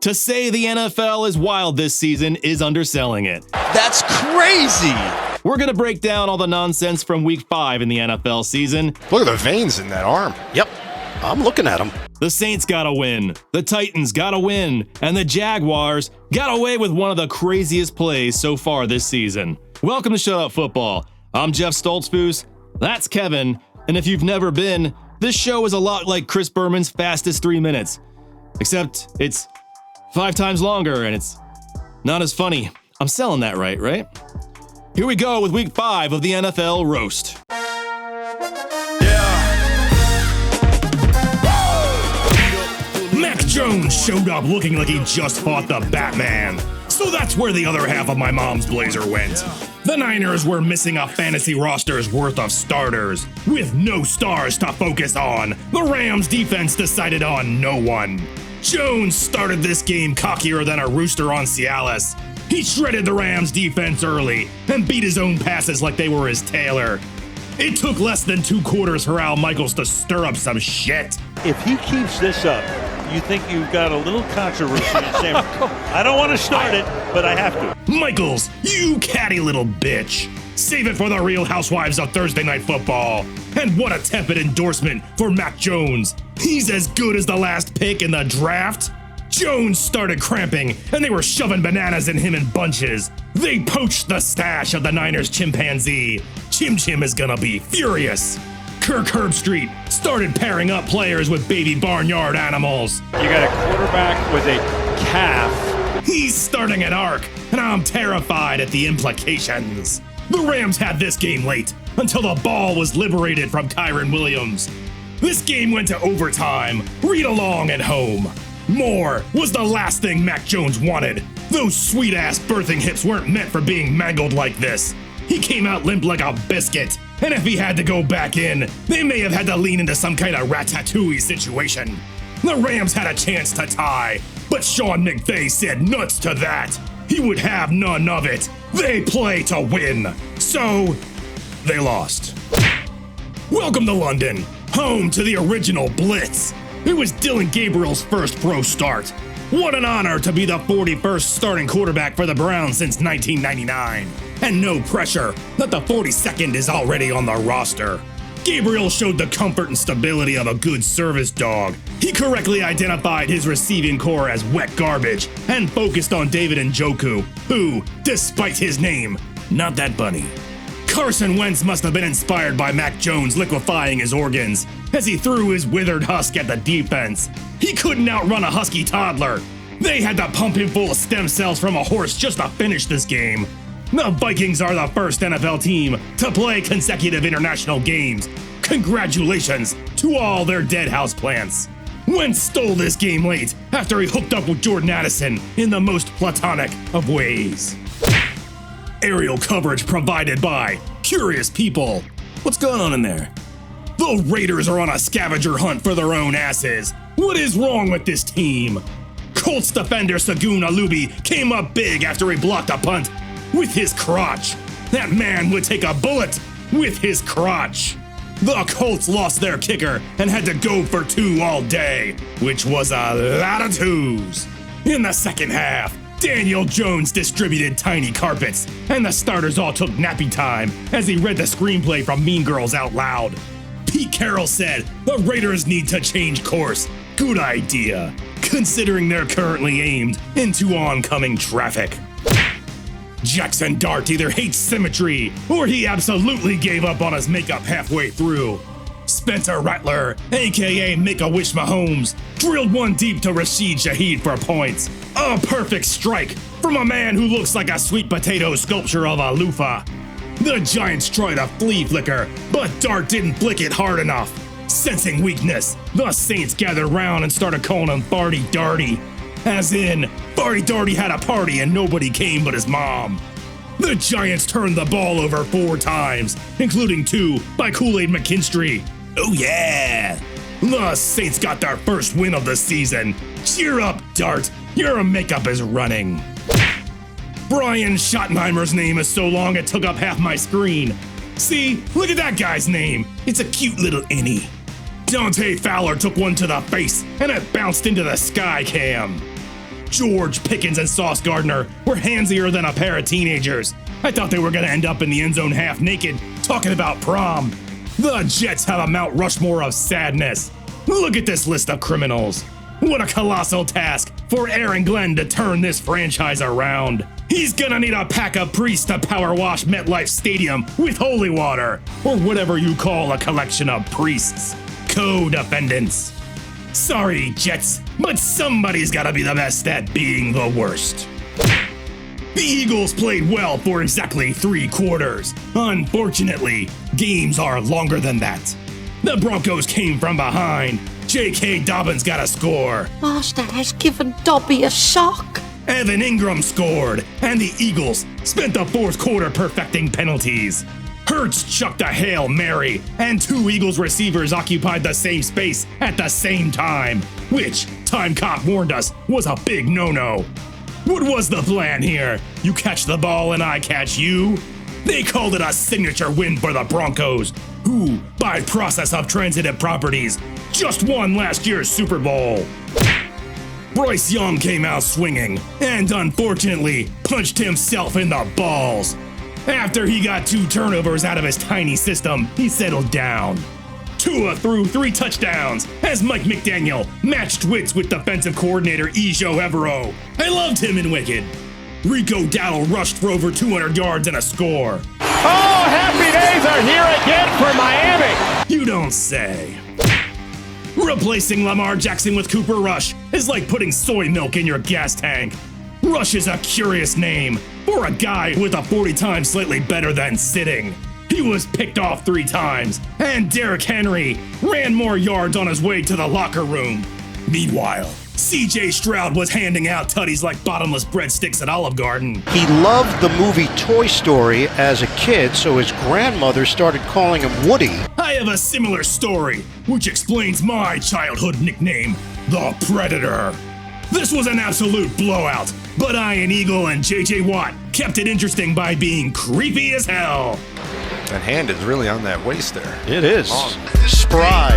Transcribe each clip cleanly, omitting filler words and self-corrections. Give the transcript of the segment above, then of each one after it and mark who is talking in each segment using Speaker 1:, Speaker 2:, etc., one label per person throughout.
Speaker 1: To say the NFL is wild this season is underselling it.
Speaker 2: That's crazy!
Speaker 1: We're going to break down all the nonsense from Week 5 in the NFL season.
Speaker 3: Look at the veins in that arm.
Speaker 2: Yep, I'm looking at them.
Speaker 1: The Saints gotta win, the Titans gotta win, and the Jaguars got away with one of the craziest plays so far this season. Welcome to Shut Up Football. I'm Jeff Stoltzfus, that's Kevin, and if you've never been, this show is a lot like Chris Berman's Fastest 3 Minutes. Except it's 5 times longer and it's not as funny. I'm selling that right? Here we go with Week 5 of the NFL Roast. Mac Jones showed up looking like he just fought the Batman. So that's where the other half of my mom's blazer went. The Niners were missing a fantasy roster's worth of starters. With no stars to focus on, the Rams defense decided on no one. Jones started this game cockier than a rooster on Cialis. He shredded the Rams defense early and beat his own passes like they were his tailor. It took less than 2 quarters for Al Michaels to stir up some shit.
Speaker 4: If he keeps this up, you think you've got a little controversy in San Francisco. I don't want to start it, but I have to.
Speaker 1: Michaels, you catty little bitch. Save it for the Real Housewives of Thursday Night Football. And what a tepid endorsement for Mac Jones. He's as good as the last pick in the draft. Jones started cramping, and they were shoving bananas in him in bunches. They poached the stash of the Niners chimpanzee. Chim Chim is gonna be furious. Kirk Herbstreit started pairing up players with baby barnyard animals.
Speaker 5: You got a quarterback with a calf.
Speaker 1: He's starting an arc, and I'm terrified at the implications. The Rams had this game late, until the ball was liberated from Kyren Williams. This game went to overtime. Read along at home. More was the last thing Mac Jones wanted. Those sweet-ass birthing hips weren't meant for being mangled like this. He came out limp like a biscuit, and if he had to go back in, they may have had to lean into some kind of ratatouille situation. The Rams had a chance to tie, but Sean McVay said nuts to that. He would have none of it. They play to win. So, they lost. Welcome to London, home to the original Blitz. It was Dillon Gabriel's first pro start. What an honor to be the 41st starting quarterback for the Browns since 1999. And no pressure that the 42nd is already on the roster. Gabriel showed the comfort and stability of a good service dog. He correctly identified his receiving core as wet garbage and focused on David Njoku, who, despite his name, not that bunny. Carson Wentz must have been inspired by Mac Jones liquefying his organs as he threw his withered husk at the defense. He couldn't outrun a husky toddler. They had to pump him full of stem cells from a horse just to finish this game. The Vikings are the first NFL team to play consecutive international games. Congratulations to all their dead houseplants. Wentz stole this game late after he hooked up with Jordan Addison in the most platonic of ways. Aerial coverage provided by Curious People. What's going on in there? The Raiders are on a scavenger hunt for their own asses. What is wrong with this team? Colts defender Segun Alubi came up big after he blocked a punt with his crotch. That man would take a bullet with his crotch. The Colts lost their kicker and had to go for 2 all day, which was a lot of 2s. In the second half, Daniel Jones distributed tiny carpets, and the starters all took nappy time as he read the screenplay from Mean Girls out loud. Pete Carroll said the Raiders need to change course. Good idea, considering they're currently aimed into oncoming traffic. Jackson Dart either hates symmetry or he absolutely gave up on his makeup halfway through. Spencer Rattler, aka Make-A-Wish Mahomes, drilled one deep to Rashid Shaheed for points. A perfect strike from a man who looks like a sweet potato sculpture of a loofah. The Giants tried a flea flicker, but Dart didn't flick it hard enough. Sensing weakness, the Saints gathered round and started calling him Barty Darty. As in, Barty Darty had a party and nobody came but his mom. The Giants turned the ball over 4 times, including 2 by Kool-Aid McKinstry. Oh yeah! The Saints got their first win of the season. Cheer up, Dart. Your makeup is running. Brian Schottenheimer's name is so long it took up half my screen. See, look at that guy's name. It's a cute little innie. Dante Fowler took one to the face, and it bounced into the SkyCam. George Pickens and Sauce Gardner were handsier than a pair of teenagers. I thought they were going to end up in the end zone half naked, talking about prom. The Jets have a Mount Rushmore of sadness. Look at this list of criminals. What a colossal task for Aaron Glenn to turn this franchise around. He's gonna need a pack of priests to power wash MetLife Stadium with holy water, or whatever you call a collection of priests. Co-defendants. Sorry, Jets, but somebody's gotta be the best at being the worst. The Eagles played well for exactly 3 quarters. Unfortunately, games are longer than that. The Broncos came from behind. J.K. Dobbins got a score.
Speaker 3: Master has given Dobby a shock.
Speaker 1: Evan Ingram scored, and the Eagles spent the 4th quarter perfecting penalties. Hurts chucked a Hail Mary, and 2 Eagles receivers occupied the same space at the same time, which, Time Cop warned us, was a big no-no. What was the plan here? You catch the ball and I catch you? They called it a signature win for the Broncos, who, by process of transitive properties, just won last year's Super Bowl. Bryce Young came out swinging, and unfortunately, punched himself in the balls. After he got 2 turnovers out of his tiny system, he settled down. Tua threw 3 touchdowns as Mike McDaniel matched wits with defensive coordinator Ijo Evero. I loved him in Wicked. Rico Dowdle rushed for over 200 yards and a score.
Speaker 5: Oh, happy days are here again for Miami.
Speaker 1: You don't say. Replacing Lamar Jackson with Cooper Rush is like putting soy milk in your gas tank. Rush is a curious name for a guy with a 40 times slightly better than sitting. He was picked off 3 times, and Derrick Henry ran more yards on his way to the locker room. Meanwhile, CJ Stroud was handing out tutties like bottomless breadsticks at Olive Garden.
Speaker 2: He loved the movie Toy Story as a kid, so his grandmother started calling him Woody.
Speaker 1: I have a similar story, which explains my childhood nickname, the Predator. This was an absolute blowout, but Ian Eagle and JJ Watt kept it interesting by being creepy as hell.
Speaker 6: That hand is really on that waist there.
Speaker 2: It is. Spry,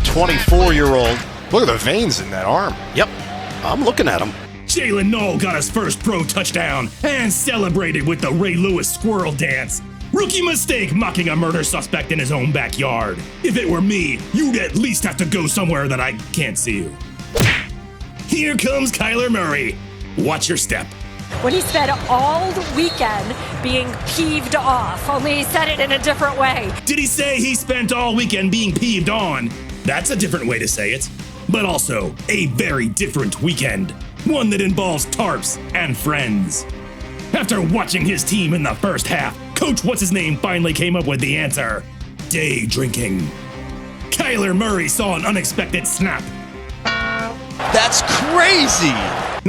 Speaker 2: 24-year-old.
Speaker 6: Look at the veins in that arm.
Speaker 2: Yep, I'm looking at him.
Speaker 1: Jalen Knoll got his first pro touchdown and celebrated with the Ray Lewis squirrel dance. Rookie mistake mocking a murder suspect in his own backyard. If it were me, you'd at least have to go somewhere that I can't see you. Here comes Kyler Murray. Watch your step.
Speaker 7: When he spent all weekend being peeved off, only he said it in a different way.
Speaker 1: Did he say he spent all weekend being peeved on? That's a different way to say it. But also a very different weekend. One that involves tarps and friends. After watching his team in the first half, Coach What's-His-Name finally came up with the answer. Day drinking. Kyler Murray saw an unexpected snap.
Speaker 2: That's crazy!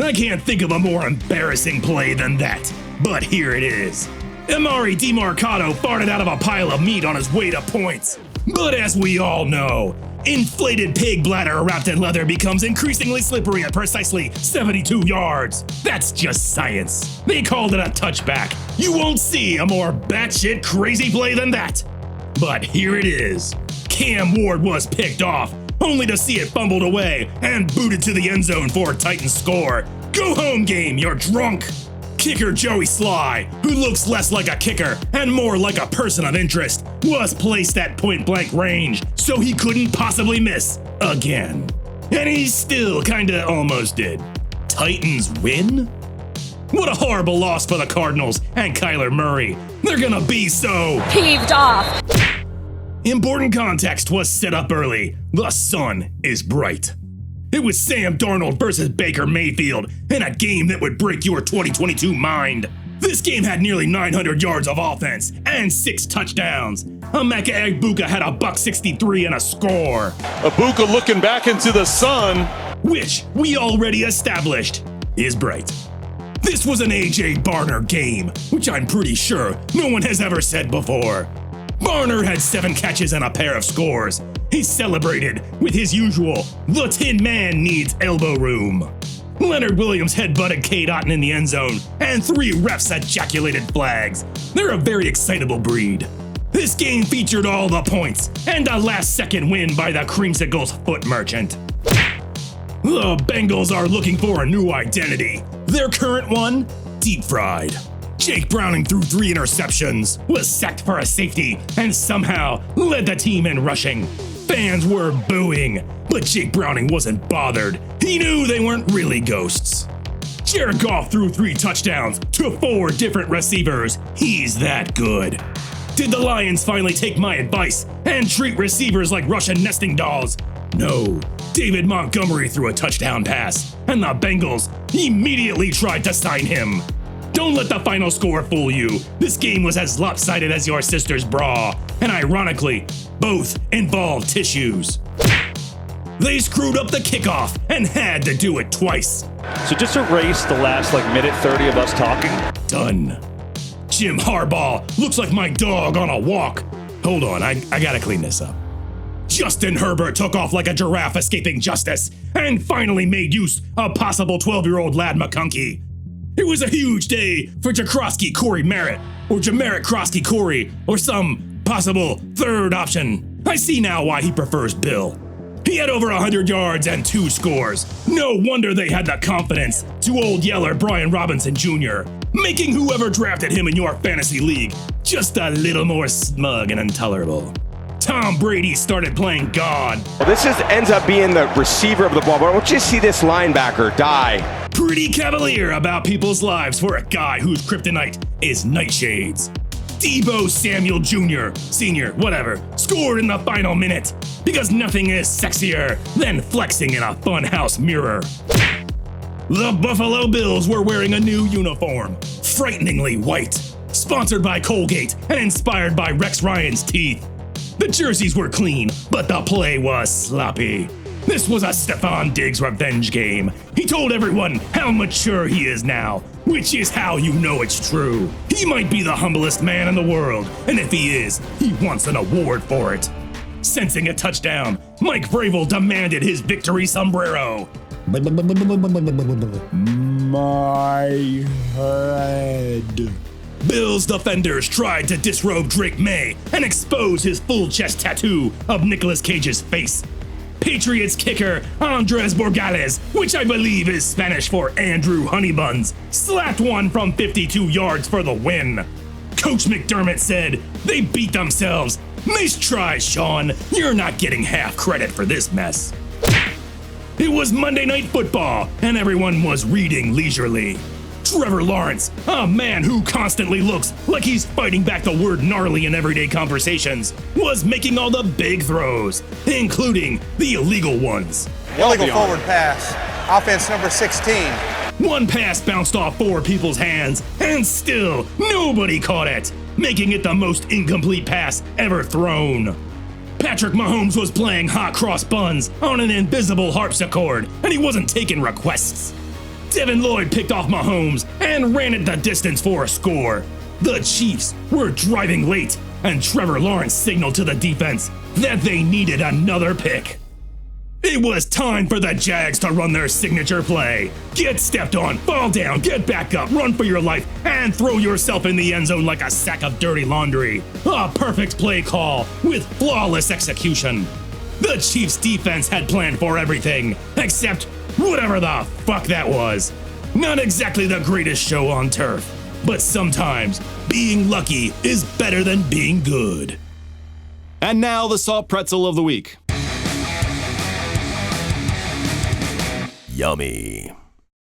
Speaker 1: I can't think of a more embarrassing play than that, but here it is. Amari DiMarcado farted out of a pile of meat on his way to points. But as we all know, inflated pig bladder wrapped in leather becomes increasingly slippery at precisely 72 yards. That's just science. They called it a touchback. You won't see a more batshit crazy play than that. But here it is. Cam Ward was picked off, only to see it fumbled away and booted to the end zone for a Titans score. Go home game, you're drunk. Kicker Joey Sly, who looks less like a kicker and more like a person of interest, was placed at point-blank range, so he couldn't possibly miss again. And he still kinda almost did. Titans win? What a horrible loss for the Cardinals and Kyler Murray. They're gonna be so
Speaker 7: Peeved off.
Speaker 1: Important context was set up early. The sun is bright. It was Sam Darnold versus Baker Mayfield in a game that would break your 2022 mind. This game had nearly 900 yards of offense and 6 touchdowns. Emeka Egbuka had a $163 and a score.
Speaker 5: Abuka looking back into the sun.
Speaker 1: Which we already established is bright. This was an A.J. Barner game, which I'm pretty sure no one has ever said before. Barner had 7 catches and a pair of scores. He celebrated with his usual, the Tin Man needs elbow room. Leonard Williams headbutted Cade Otton in the end zone, and 3 refs ejaculated flags. They're a very excitable breed. This game featured all the points, and a last-second win by the Creamsicles foot merchant. The Bengals are looking for a new identity. Their current one? Deep fried. Jake Browning threw 3 interceptions, was sacked for a safety, and somehow led the team in rushing. Fans were booing, but Jake Browning wasn't bothered. He knew they weren't really ghosts. Jared Goff threw 3 touchdowns to 4 different receivers. He's that good. Did the Lions finally take my advice and treat receivers like Russian nesting dolls? No. David Montgomery threw a touchdown pass, and the Bengals immediately tried to sign him. Don't let the final score fool you. This game was as lopsided as your sister's bra, and ironically, both involved tissues. They screwed up the kickoff and had to do it twice.
Speaker 5: So just erase the last minute 30 of us talking.
Speaker 1: Done. Jim Harbaugh looks like my dog on a walk. Hold on, I gotta clean this up. Justin Herbert took off like a giraffe escaping justice and finally made use of possible 12-year-old Lad McConkey. It was a huge day for Jakrosky Corey Merritt, or Jamerick Crosky Corey, or some possible third option. I see now why he prefers Bill. He had over 100 yards and 2 scores. No wonder they had the confidence to old yeller Brian Robinson Jr., making whoever drafted him in your fantasy league just a little more smug and intolerable. Tom Brady started playing God.
Speaker 8: Well, this ends up being the receiver of the ball, but I want you to see this linebacker die.
Speaker 1: Pretty cavalier about people's lives for a guy whose kryptonite is nightshades. Deebo Samuel Jr., Sr., whatever, scored in the final minute because nothing is sexier than flexing in a funhouse mirror. The Buffalo Bills were wearing a new uniform, frighteningly white, sponsored by Colgate and inspired by Rex Ryan's teeth. The jerseys were clean, but the play was sloppy. This was a Stephon Diggs revenge game. He told everyone how mature he is now, which is how you know it's true. He might be the humblest man in the world, and if he is, he wants an award for it. Sensing a touchdown, Mike Vrabel demanded his victory sombrero. My head. Bills defenders tried to disrobe Drake May and expose his full chest tattoo of Nicolas Cage's face. Patriots kicker Andres Borgales, which I believe is Spanish for Andrew Honeybuns, slapped one from 52 yards for the win. Coach McDermott said, "They beat themselves. Nice try, Sean. You're not getting half credit for this mess." It was Monday Night Football, and everyone was reading leisurely. Trevor Lawrence, a man who constantly looks like he's fighting back the word gnarly in everyday conversations, was making all the big throws, including the illegal ones.
Speaker 9: Illegal forward pass, offense number 16.
Speaker 1: One pass bounced off 4 people's hands, and still nobody caught it, making it the most incomplete pass ever thrown. Patrick Mahomes was playing hot cross buns on an invisible harpsichord, and he wasn't taking requests. Devin Lloyd picked off Mahomes and ran it the distance for a score. The Chiefs were driving late, and Trevor Lawrence signaled to the defense that they needed another pick. It was time for the Jags to run their signature play. Get stepped on, fall down, get back up, run for your life, and throw yourself in the end zone like a sack of dirty laundry. A perfect play call with flawless execution. The Chiefs' defense had planned for everything, except whatever the fuck that was. Not exactly the greatest show on turf, but sometimes being lucky is better than being good.
Speaker 10: And now the salt pretzel of the week. Yummy.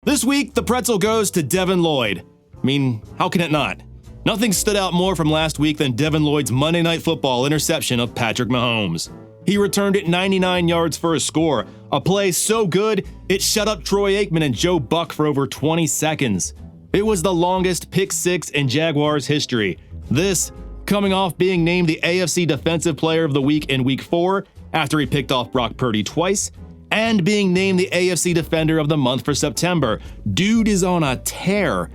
Speaker 10: This week, the pretzel goes to Devin Lloyd. I mean, how can it not? Nothing stood out more from last week than Devin Lloyd's Monday Night Football interception of Patrick Mahomes. He returned it 99 yards for a score, a play so good it shut up Troy Aikman and Joe Buck for over 20 seconds. It was the longest pick six in Jaguars history. This coming off being named the AFC Defensive Player of the Week in Week 4 after he picked off Brock Purdy twice, and being named the AFC Defender of the Month for September. Dude is on a tear.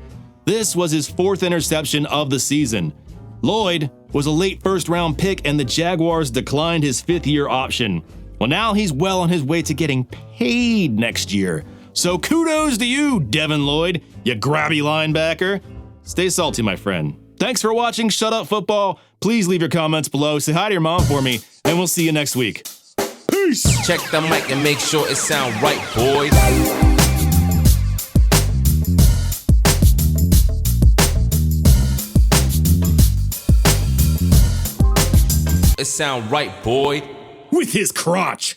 Speaker 10: This was his 4th interception of the season. Lloyd was a late first-round pick, and the Jaguars declined his 5th-year option. Well, now he's well on his way to getting paid next year. So kudos to you, Devin Lloyd, you grabby linebacker. Stay salty, my friend. Thanks for watching Shut Up Football. Please leave your comments below, say hi to your mom for me, and we'll see you next week. Peace!
Speaker 1: Peace!
Speaker 11: Check the mic and make sure it sound right, boys. It sound right, boy.
Speaker 1: With his crotch.